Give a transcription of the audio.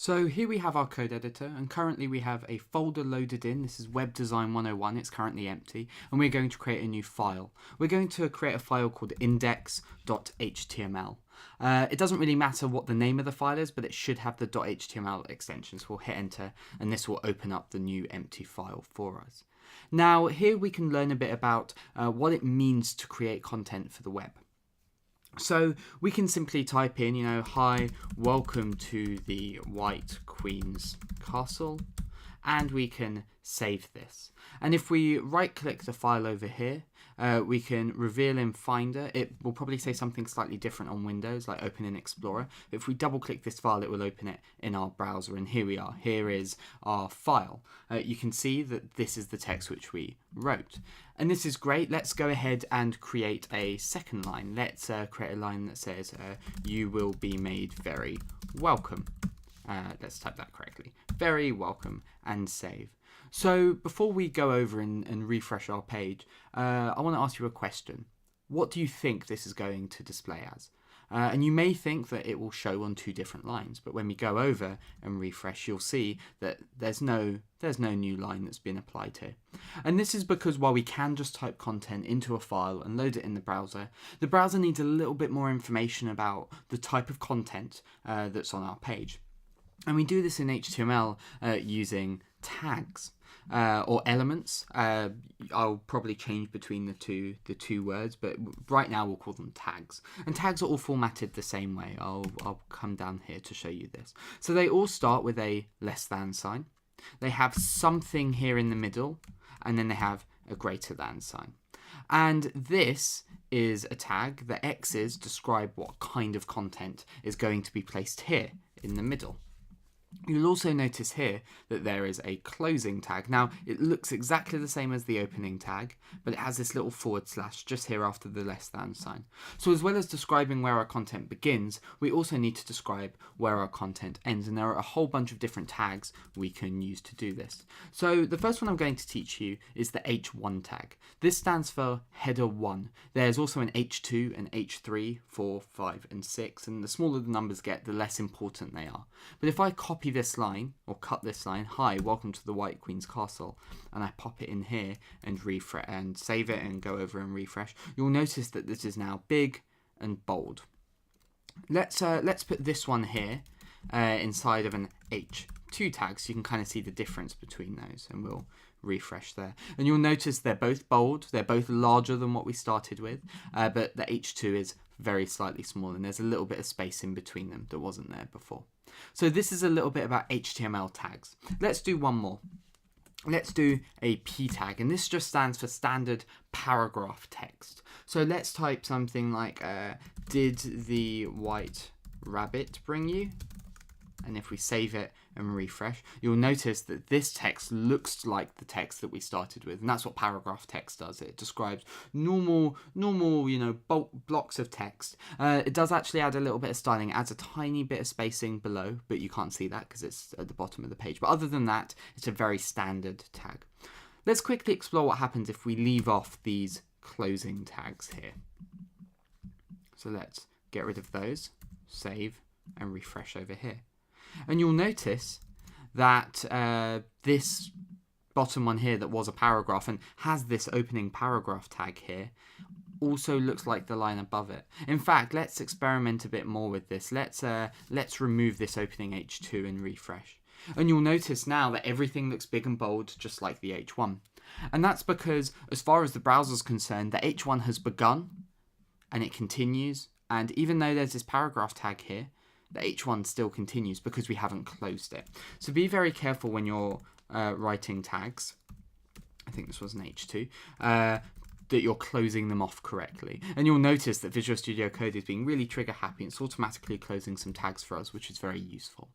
So here we have our code editor, and currently we have a folder loaded in. This is Web Design 101, it's currently empty, and we're going to create a new file. We're going to create a file called index.html. It doesn't really matter what the name of the file is, but it should have the .html extension, so we'll hit enter, and this will open up the new empty file for us. Now here we can learn a bit about what it means to create content for the web. So we can simply type in, hi, welcome to the White Queen's Castle, and we can save this. And if we right click the file over here, we can reveal in Finder. It will probably say something slightly different on Windows, like open in Explorer. But if we double click this file, it will open it in our browser, and here we are. Here is our file. You can see that this is the text which we wrote. And this is great. Let's go ahead and create a second line. Let's create a line that says, you will be made very welcome. Let's type that correctly. Very welcome, and save. So before we go over and refresh our page, I want to ask you a question. What do you think this is going to display as? And you may think that it will show on two different lines, but when we go over and refresh, you'll see that there's no new line that's been applied here. And this is because while we can just type content into a file and load it in the browser needs a little bit more information about the type of content that's on our page. And we do this in HTML using tags or elements. I'll probably change between the two words, but right now we'll call them tags. And tags are all formatted the same way. I'll come down here to show you this. So they all start with a less than sign. They have something here in the middle, and then they have a greater than sign. And this is a tag. The X's describe what kind of content is going to be placed here in the middle. You'll also notice here that there is a closing tag. Now, it looks exactly the same as the opening tag, but it has this little forward slash just here after the less than sign. So as well as describing where our content begins, we also need to describe where our content ends, and there are a whole bunch of different tags we can use to do this. So the first one I'm going to teach you is the H1 tag. This stands for header 1. There's also an H2, an H3, 4, 5, and 6, and the smaller the numbers get, the less important they are. But if I copy this line, or cut this line, hi, welcome to the White Queen's Castle, and I pop it in here and refresh and save it and go over and refresh, you'll notice that this is now big and bold. Let's put this one here inside of an H2 tag so you can kind of see the difference between those, and we'll refresh there. And you'll notice they're both bold, they're both larger than what we started with, but the H2 is very slightly smaller, and there's a little bit of space in between them that wasn't there before. So this is a little bit about HTML tags. Let's do one more. Let's do a P tag, and this just stands for standard paragraph text. So let's type something like, did the white rabbit bring you? And if we save it and refresh, you'll notice that this text looks like the text that we started with, and that's what paragraph text does. It describes normal, bulk blocks of text. It does actually add a little bit of styling. It adds a tiny bit of spacing below, but you can't see that because it's at the bottom of the page. But other than that, it's a very standard tag. Let's quickly explore what happens if we leave off these closing tags here. So let's get rid of those, save, and refresh over here. And you'll notice that this bottom one here that was a paragraph and has this opening paragraph tag here also looks like the line above it. In fact, let's experiment a bit more with this. Let's remove this opening H2 and refresh. And you'll notice now that everything looks big and bold, just like the H1. And that's because, as far as the browser's concerned, the H1 has begun and it continues. And even though there's this paragraph tag here, the H1 still continues because we haven't closed it. So be very careful when you're writing tags. I think this was an H2. That you're closing them off correctly. And you'll notice that Visual Studio Code is being really trigger happy. It's automatically closing some tags for us, which is very useful.